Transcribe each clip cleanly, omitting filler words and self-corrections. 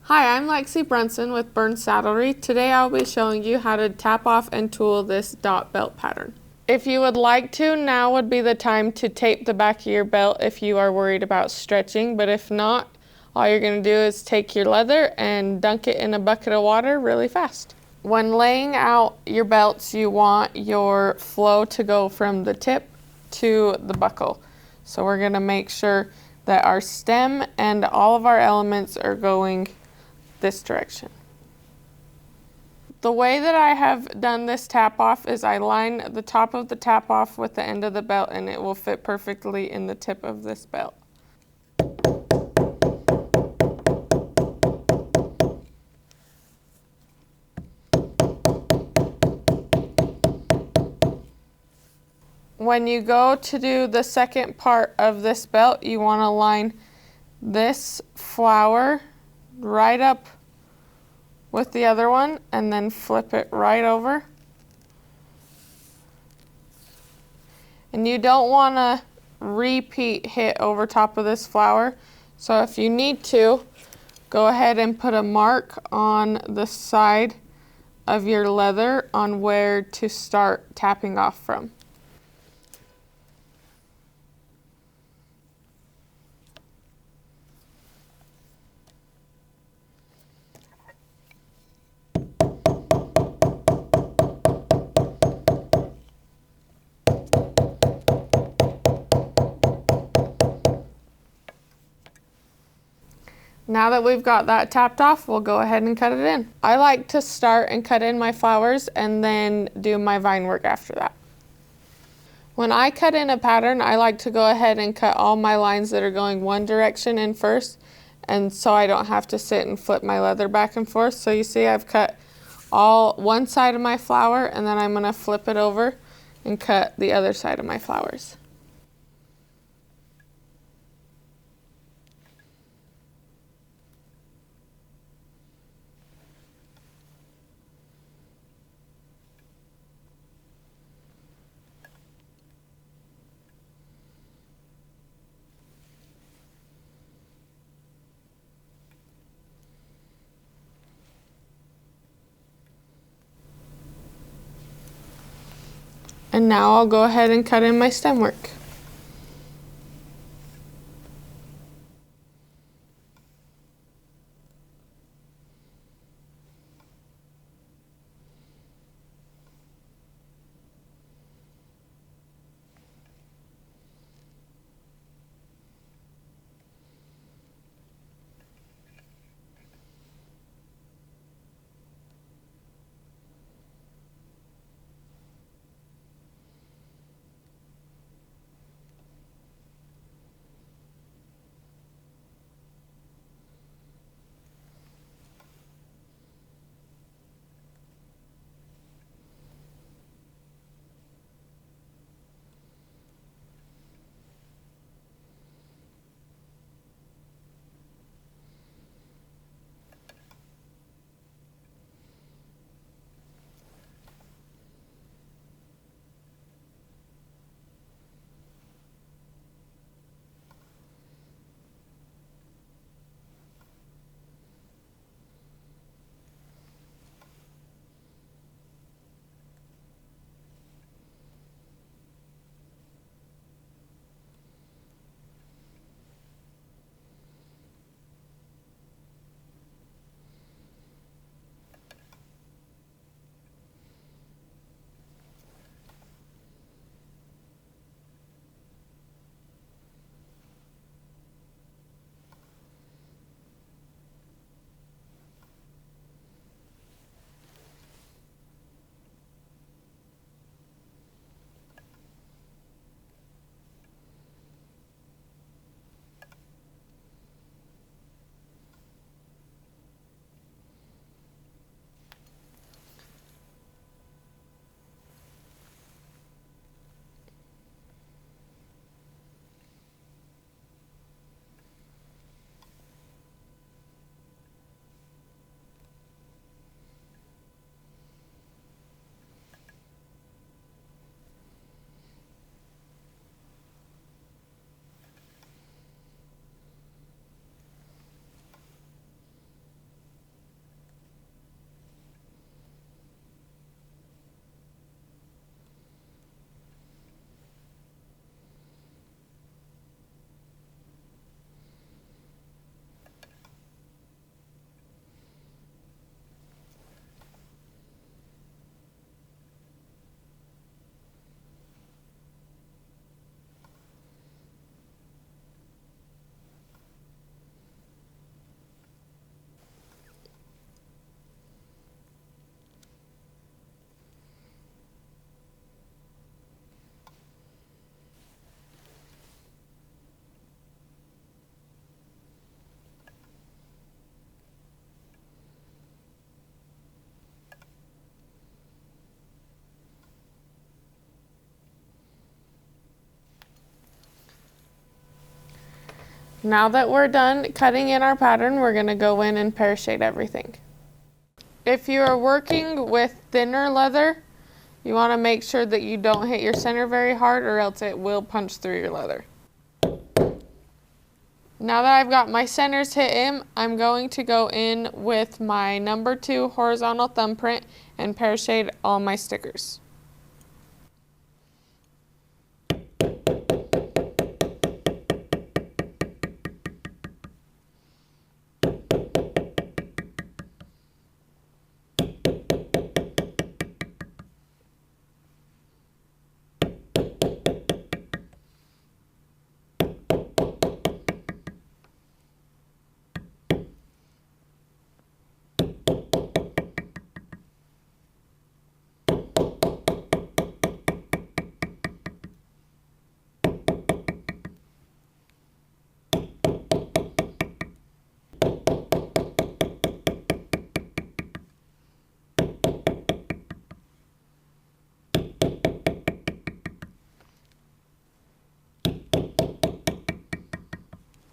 Hi, I'm Lexi Brunson with Burns Saddlery. Today I'll be showing you how to tap off and tool this dot belt pattern. If you would like to, now would be the time to tape the back of your belt if you are worried about stretching, but if not, all you're going to do is take your leather and dunk it in a bucket of water really fast. When laying out your belts, you want your flow to go from the tip to the buckle. So we're going to make sure that our stem and all of our elements are going this direction. The way that I have done this tap off is I line the top of the tap off with the end of the belt and it will fit perfectly in the tip of this belt. When you go to do the second part of this belt, you want to line this flower right up with the other one and then flip it right over. And you don't want to repeat hit over top of this flower. So if you need to, go ahead and put a mark on the side of your leather on where to start tapping off from. Now that we've got that tapped off, we'll go ahead and cut it in. I like to start and cut in my flowers and then do my vine work after that. When I cut in a pattern, I like to go ahead and cut all my lines that are going one direction in first, and so I don't have to sit and flip my leather back and forth. So you see I've cut all one side of my flower and then I'm going to flip it over and cut the other side of my flowers. And now I'll go ahead and cut in my stem work. Now that we're done cutting in our pattern, we're going to go in and pear shade everything. If you are working with thinner leather, you want to make sure that you don't hit your center very hard or else it will punch through your leather. Now that I've got my centers hit in, I'm going to go in with my number 2 horizontal thumbprint and pear shade all my stickers.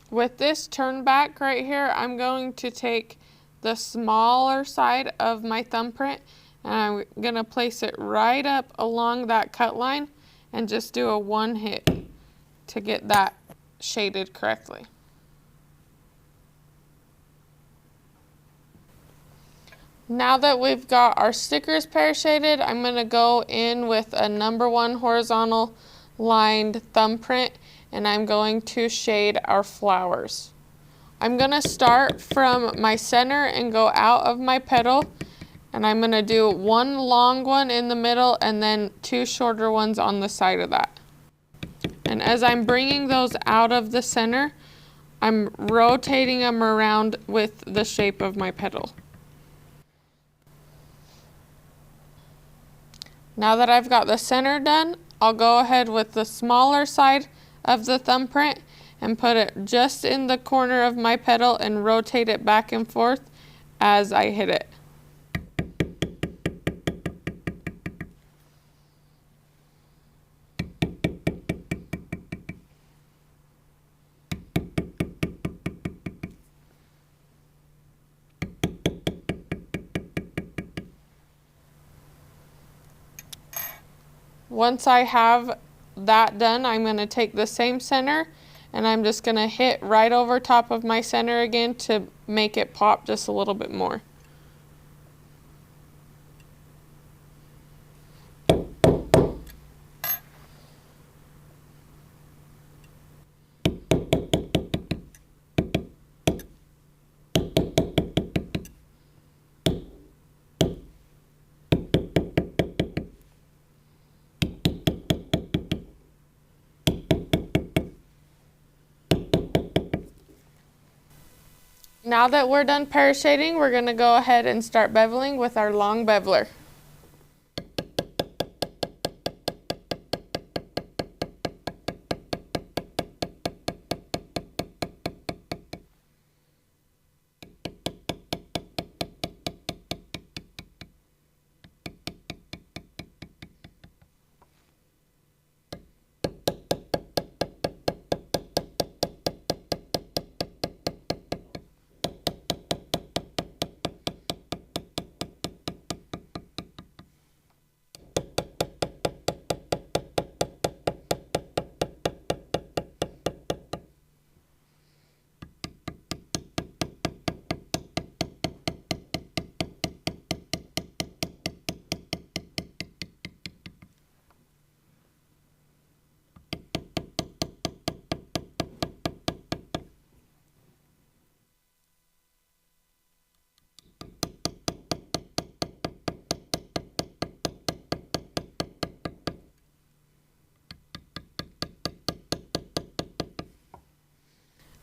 With this turn back right here, I'm going to take the smaller side of my thumbprint and I'm going to place it right up along that cut line and just do a one hit to get that shaded correctly. Now that we've got our stickers pear shaded, I'm going to go in with a number 1 horizontal lined thumbprint and I'm going to shade our flowers. I'm going to start from my center and go out of my petal, and I'm going to do one long one in the middle and then 2 shorter ones on the side of that. And as I'm bringing those out of the center, I'm rotating them around with the shape of my petal. Now that I've got the center done, I'll go ahead with the smaller side of the thumbprint and put it just in the corner of my petal and rotate it back and forth as I hit it. Once I have that done, I'm going to take the same center and I'm just going to hit right over top of my center again to make it pop just a little bit more. Now that we're done pear shading, we're going to go ahead and start beveling with our long beveler.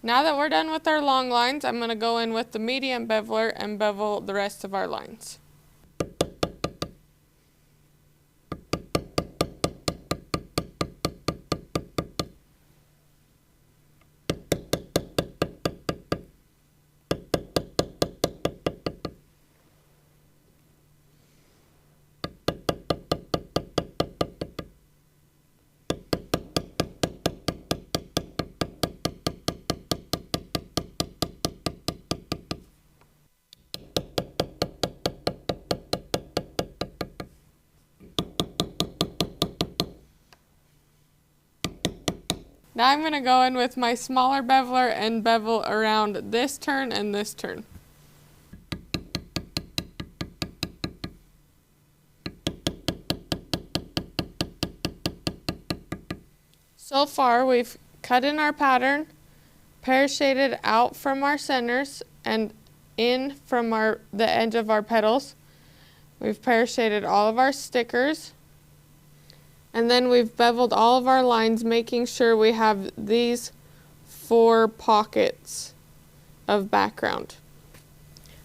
Now that we're done with our long lines, I'm going to go in with the medium beveler and bevel the rest of our lines. Now I'm going to go in with my smaller beveler and bevel around this turn and this turn. So far we've cut in our pattern, pear shaded out from our centers and in from the edge of our petals. We've pear shaded all of our stickers. And then we've beveled all of our lines, making sure we have these 4 pockets of background.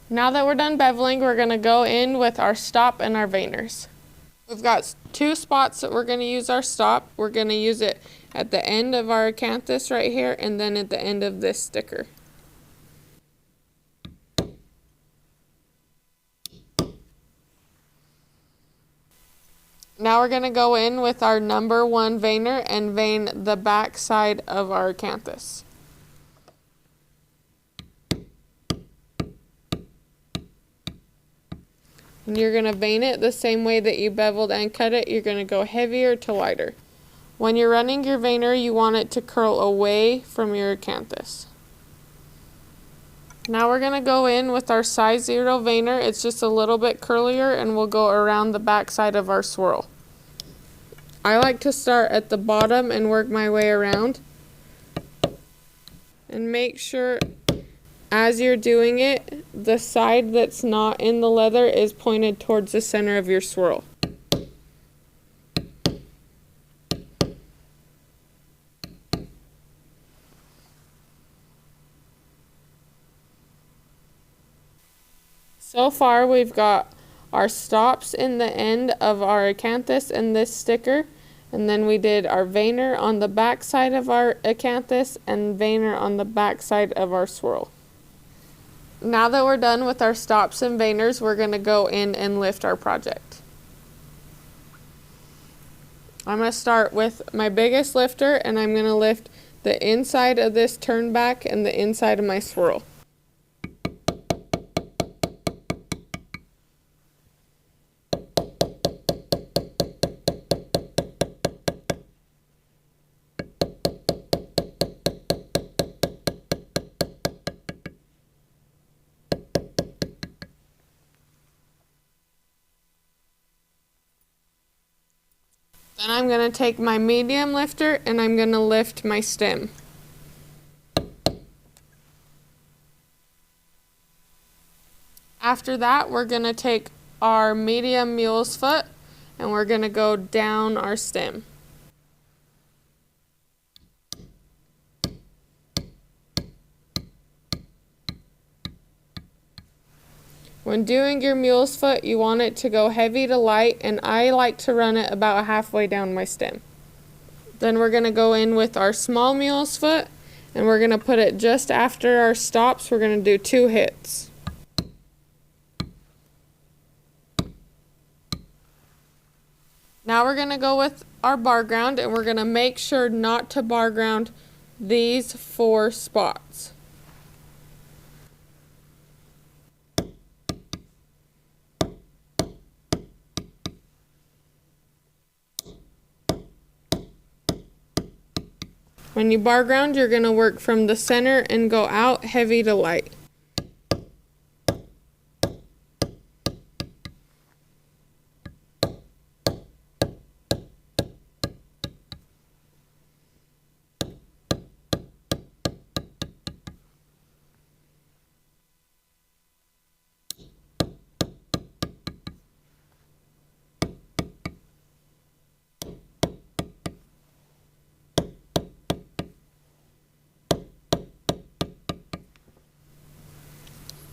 Now that we're done beveling, we're going to go in with our stop and our veiners. We've got 2 spots that we're going to use our stop. We're going to use it at the end of our acanthus right here and then at the end of this sticker. Now we're going to go in with our number 1 veiner and vein the back side of our acanthus. And you're going to vein it the same way that you beveled and cut it. You're going to go heavier to lighter. When you're running your veiner, you want it to curl away from your acanthus. Now we're going to go in with our size 0 veiner. It's just a little bit curlier and we'll go around the back side of our swirl. I like to start at the bottom and work my way around. And make sure as you're doing it, the side that's not in the leather is pointed towards the center of your swirl. So far we've got our stops in the end of our acanthus and this sticker, and then we did our veiner on the back side of our acanthus and veiner on the back side of our swirl. Now that we're done with our stops and veiners, we're going to go in and lift our project. I'm going to start with my biggest lifter and I'm going to lift the inside of this turn back and the inside of my swirl. Then I'm going to take my medium lifter and I'm going to lift my stem. After that, we're going to take our medium mule's foot and we're going to go down our stem. When doing your mule's foot, you want it to go heavy to light, and I like to run it about halfway down my stem. Then we're going to go in with our small mule's foot, and we're going to put it just after our stops. We're going to do 2 hits. Now we're going to go with our bar ground, and we're going to make sure not to bar ground these 4 spots. When you bar ground, you're going to work from the center and go out heavy to light.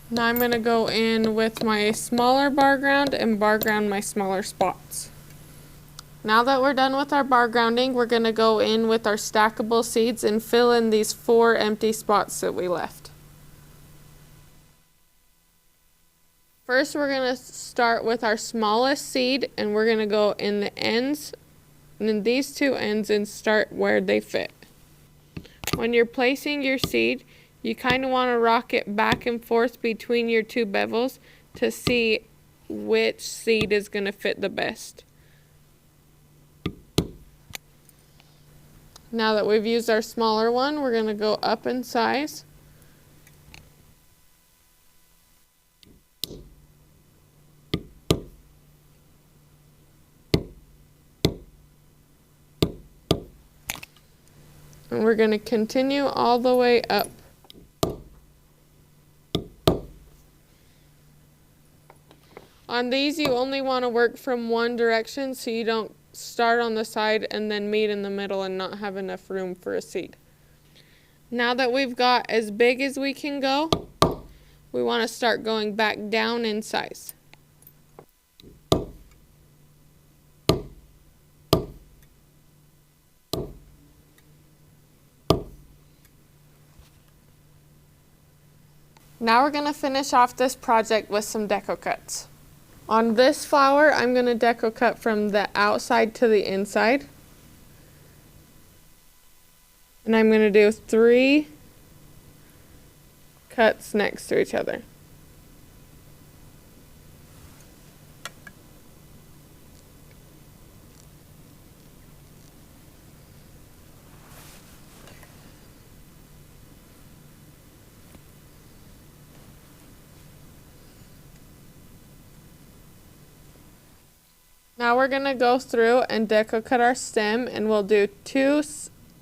Now I'm going to go in with my smaller bar ground and bar ground my smaller spots. Now that we're done with our bar grounding, we're going to go in with our stackable seeds and fill in these 4 empty spots that we left. First, we're going to start with our smallest seed and we're going to go in the ends and in these 2 ends and start where they fit. When you're placing your seed, you kind of want to rock it back and forth between your 2 bevels to see which seed is going to fit the best. Now that we've used our smaller one, we're going to go up in size. And we're going to continue all the way up. On these, you only want to work from one direction so you don't start on the side and then meet in the middle and not have enough room for a seed. Now that we've got as big as we can go, we want to start going back down in size. Now we're going to finish off this project with some deco cuts. On this flower, I'm going to deco cut from the outside to the inside. And I'm going to do 3 cuts next to each other. Now we're going to go through and deco cut our stem, and we'll do 2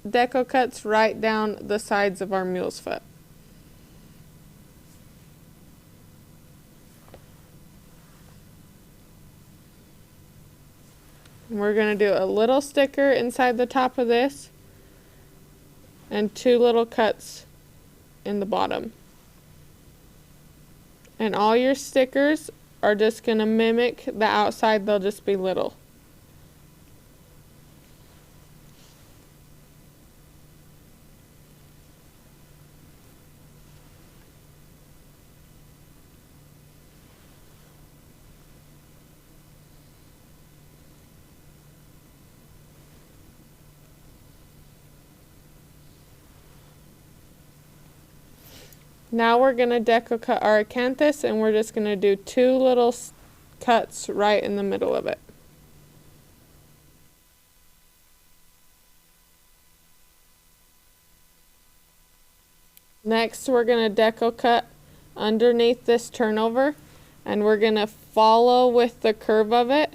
deco cuts right down the sides of our mule's foot. And we're going to do a little sticker inside the top of this and 2 little cuts in the bottom. And all your stickers are just going to mimic the outside, they'll just be little. Now we're going to deco cut our acanthus, and we're just going to do 2 little cuts right in the middle of it. Next, we're going to deco cut underneath this turnover, and we're going to follow with the curve of it,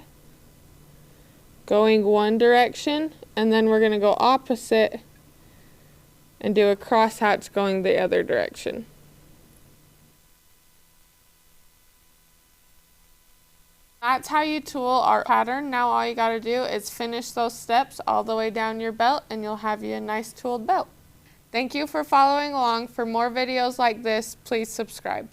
going one direction, and then we're going to go opposite and do a crosshatch going the other direction. That's how you tool our pattern. Now all you gotta do is finish those steps all the way down your belt, and you'll have you a nice tooled belt. Thank you for following along. For more videos like this, please subscribe.